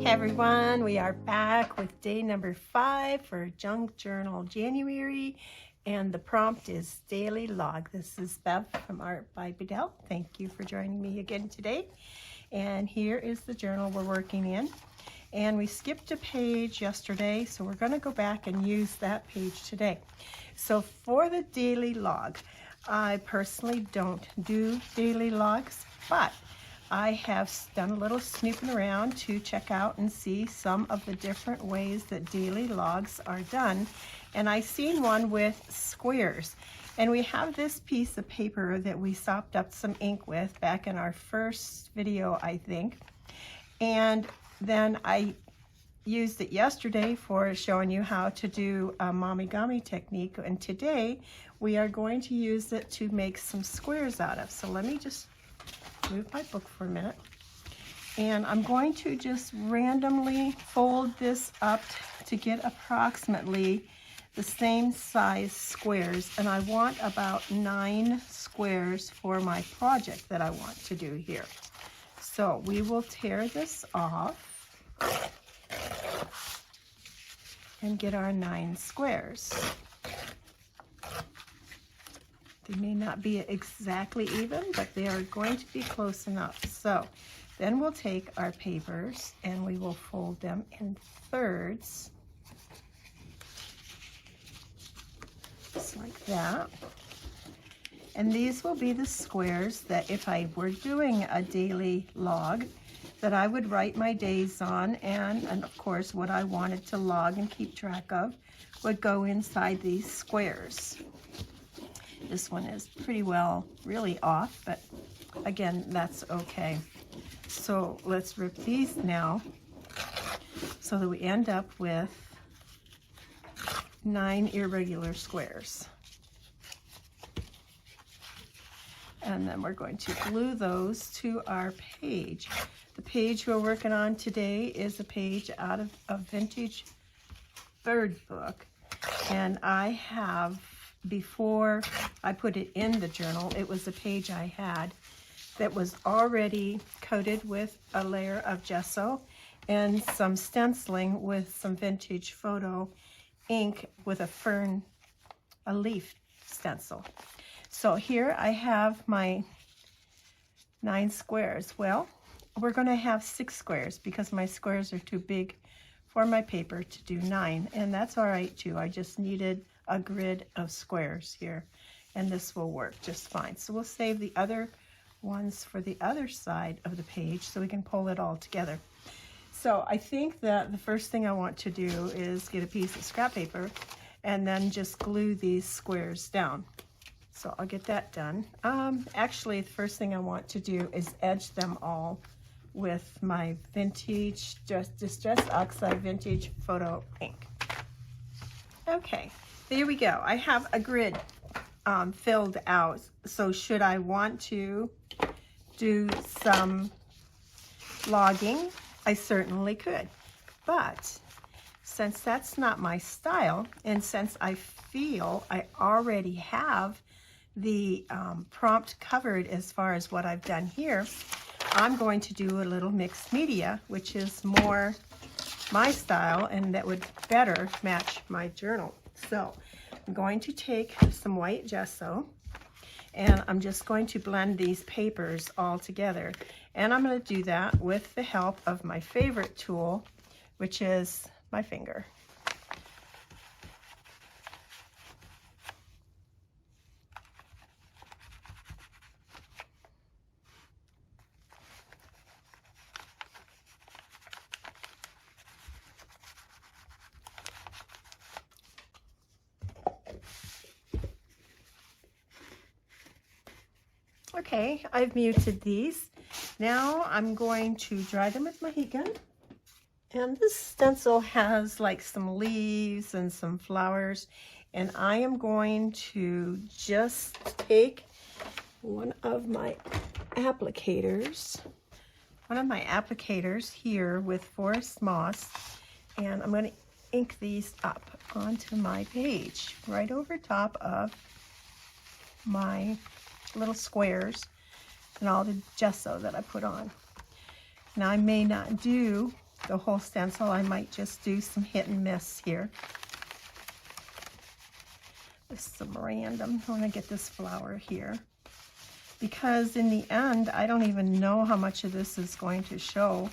Everyone, we are back with day number 5 for Junk Journal January, and the prompt is daily log. This is Bev from Art by Bedell. Thank you for joining me again today. And here is the journal we're working in. And we skipped a page yesterday, so we're going to go back and use that page today. So for the daily log, I personally don't do daily logs, but I have done a little snooping around to check out and see some of the different ways that daily logs are done. And I seen one with squares. And we have this piece of paper that we sopped up some ink with back in our first video, I think. And then I used it yesterday for showing you how to do a mamigami technique. And today we are going to use it to make some squares out of. So let me just move my book for a minute, and I'm going to just randomly fold this up to get approximately the same size squares, and I want about 9 squares for my project that I want to do here. So we will tear this off and get our 9 squares. They may not be exactly even, but they are going to be close enough. So then we'll take our papers and we will fold them in thirds, just like that. And these will be the squares that if I were doing a daily log, that I would write my days on, and of course what I wanted to log and keep track of would go inside these squares. This one is pretty well really off, but again, that's okay. So let's rip these now so that we end up with 9 irregular squares. And then we're going to glue those to our page. The page we're working on today is a page out of a vintage bird book. And I have, before I put it in the journal, it was a page I had that was already coated with a layer of gesso and some stenciling with some vintage photo ink with a leaf stencil. So here I have my 9 squares. Well, we're going to have 6 squares because my squares are too big for my paper to do 9, and that's all right too. I just needed a grid of squares here, and this will work just fine. So we'll save the other ones for the other side of the page so we can pull it all together. So I think that the first thing I want to do is get a piece of scrap paper and then just glue these squares down. So I'll get that done. Actually, the first thing I want to do is edge them all with my vintage Distress Oxide vintage photo ink. Okay, there we go. I have a grid filled out. So should I want to do some logging, I certainly could. But since that's not my style, and since I feel I already have the prompt covered as far as what I've done here, I'm going to do a little mixed media, which is more my style and that would better match my journal. So I'm going to take some white gesso and I'm just going to blend these papers all together. And I'm going to do that with the help of my favorite tool, which is my finger. Okay, I've muted these. Now I'm going to dry them with my heat gun. And this stencil has like some leaves and some flowers. And I am going to just take one of my applicators here with forest moss, and I'm going to ink these up onto my page right over top of my little squares and all the gesso that I put on. Now I may not do the whole stencil. I might just do some hit and miss here. This is some random. I want to get this flower here. Because in the end, I don't even know how much of this is going to show,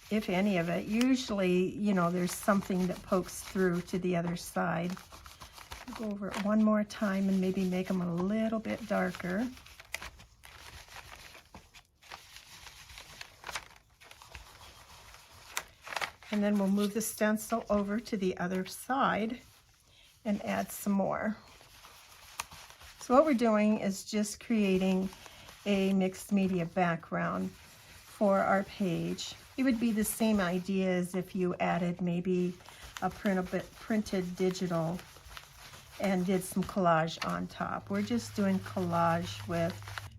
if any of it. Usually, you know, there's something that pokes through to the other side. I'll go over it one more time and maybe make them a little bit darker. And then we'll move the stencil over to the other side and add some more. So what we're doing is just creating a mixed media background for our page. It would be the same idea as if you added maybe a printed digital and did some collage on top. We're just doing collage with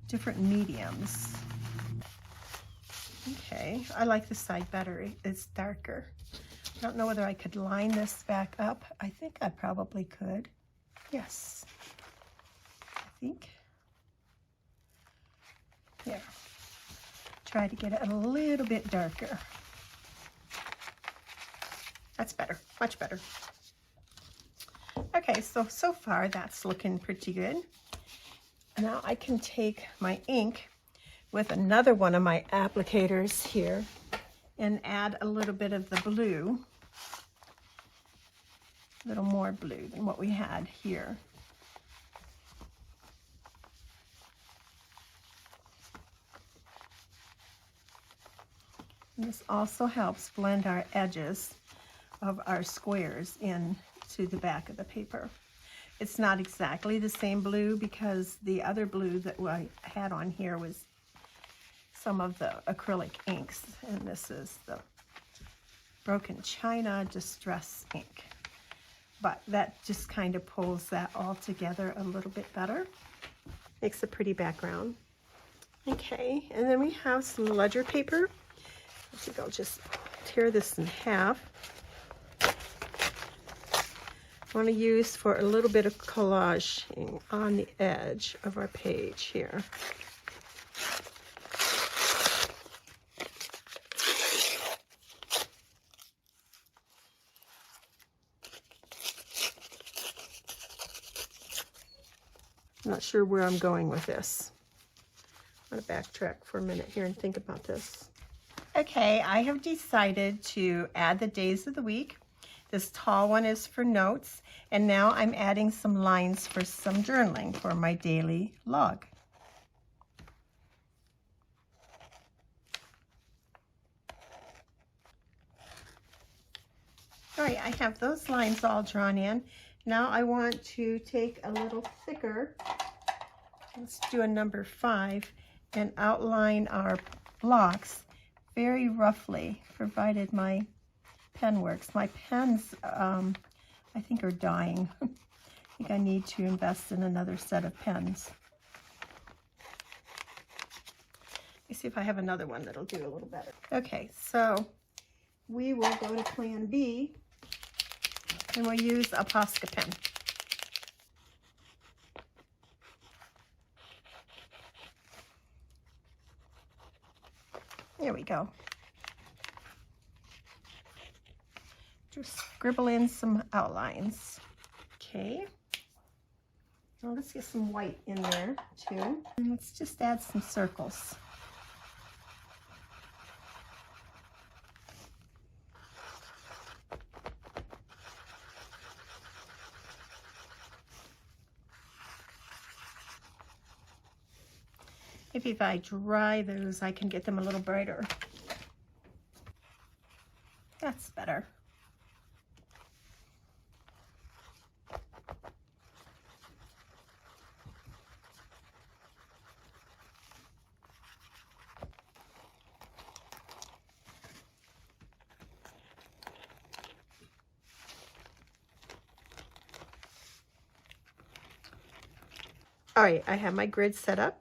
different mediums. Okay, I like this side better. It's darker. I don't know whether I could line this back up. I think I probably could. Yes, I think. Yeah. Try to get it a little bit darker. That's better, much better. Okay, so far that's looking pretty good. Now I can take my ink with another one of my applicators here and add a little bit of the blue, a little more blue than what we had here. And this also helps blend our edges of our squares into the back of the paper. It's not exactly the same blue because the other blue that I had on here was some of the acrylic inks, and this is the Broken China Distress ink. But that just kind of pulls that all together a little bit better. Makes a pretty background. Okay, and then we have some ledger paper. I think I'll just tear this in half. I want to use for a little bit of collaging on the edge of our page here. I'm not sure where I'm going with this. I'm going to backtrack for a minute here and think about this. Okay, I have decided to add the days of the week. This tall one is for notes, and now I'm adding some lines for some journaling for my daily log. All right, I have those lines all drawn in. Now I want to take a little thicker, let's do a number 5, and outline our blocks very roughly, provided my pen works. My pens, I think, are dying. I think I need to invest in another set of pens. Let me see if I have another one that'll do a little better. Okay, so we will go to Plan B, and we'll use a Posca pen. There we go. Just scribble in some outlines. Okay. Now let's get some white in there too. And let's just add some circles. Maybe if I dry those, I can get them a little brighter. That's better. All right, I have my grid set up.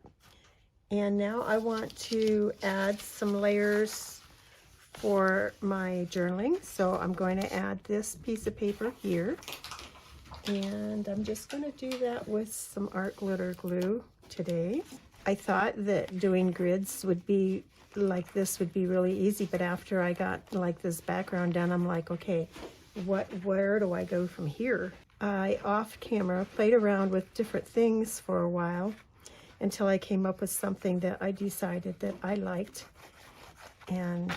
And now I want to add some layers for my journaling. So I'm going to add this piece of paper here. And I'm just going to do that with some art glitter glue today. I thought that doing grids would be like this would be really easy, but after I got like this background done, I'm like, okay, where do I go from here? I off camera played around with different things for a while until I came up with something that I decided that I liked, and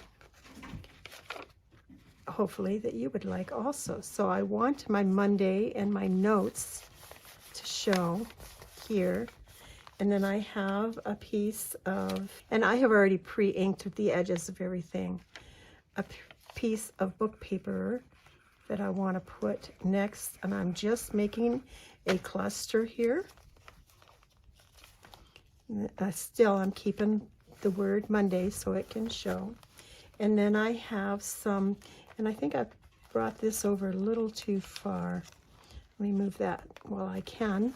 hopefully that you would like also. So I want my Monday and my notes to show here. And then I have a piece of, and I have already pre-inked the edges of everything, a piece of book paper that I want to put next. And I'm just making a cluster here. Still, I'm keeping the word Monday so it can show. And then I have some, and I think I brought this over a little too far. Let me move that while I can.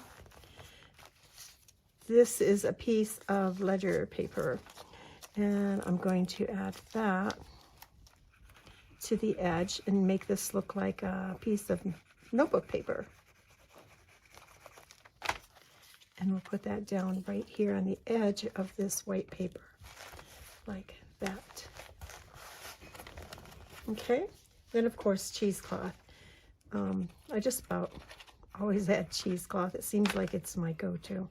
This is a piece of ledger paper, and I'm going to add that to the edge and make this look like a piece of notebook paper. And we'll put that down right here on the edge of this white paper, like that. Okay, then of course cheesecloth. I just about always add cheesecloth. It seems like it's my go-to.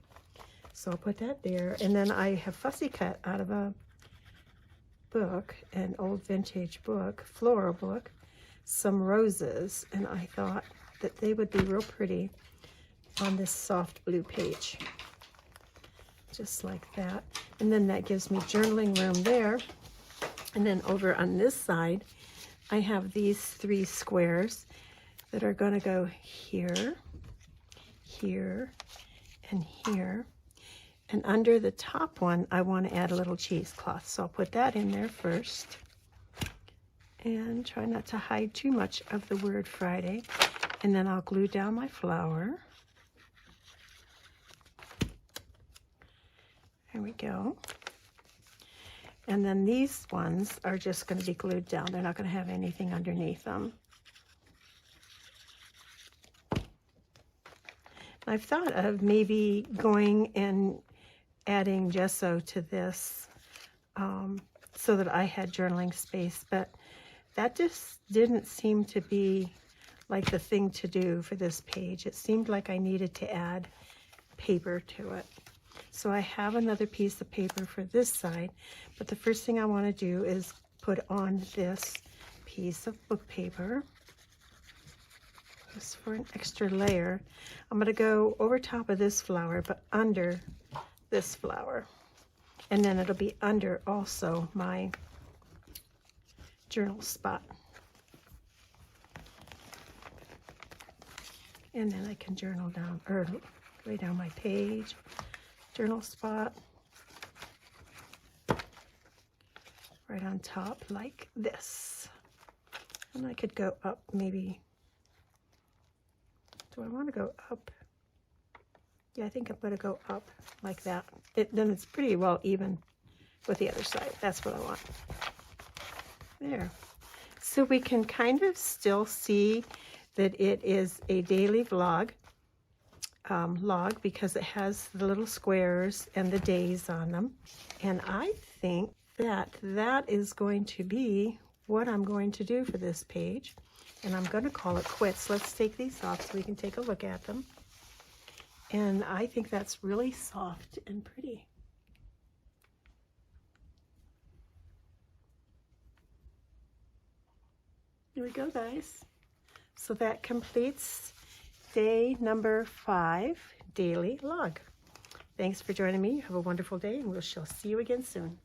So I'll put that there. And then I have fussy cut out of a book, an old vintage book, floral book, some roses. And I thought that they would be real pretty on this soft blue page. Just like that. And then that gives me journaling room there. And then over on this side, I have these 3 squares that are going to go here, here, and here. And under the top one, I want to add a little cheesecloth. So I'll put that in there first. And try not to hide too much of the word Friday. And then I'll glue down my flower. There we go. And then these ones are just going to be glued down. They're not going to have anything underneath them. I've thought of maybe going and adding gesso to this so that I had journaling space, but that just didn't seem to be like the thing to do for this page. It seemed like I needed to add paper to it. So I have another piece of paper for this side, but the first thing I want to do is put on this piece of book paper. Just for an extra layer. I'm going to go over top of this flower, but under this flower. And then it'll be under also my journal spot. And then I can journal down, or lay down my page, journal spot, right on top like this. And I could go up maybe. Do I want to go up? Yeah, I think I'm going to go up like that. Then it's pretty well even with the other side. That's what I want. There. So we can kind of still see that it is a daily vlog, log, because it has the little squares and the days on them. And I think that that is going to be what I'm going to do for this page. And I'm going to call it quits. Let's take these off so we can take a look at them. And I think that's really soft and pretty. Here we go, guys. So that completes day number 5, daily log. Thanks for joining me. Have a wonderful day, and we shall see you again soon.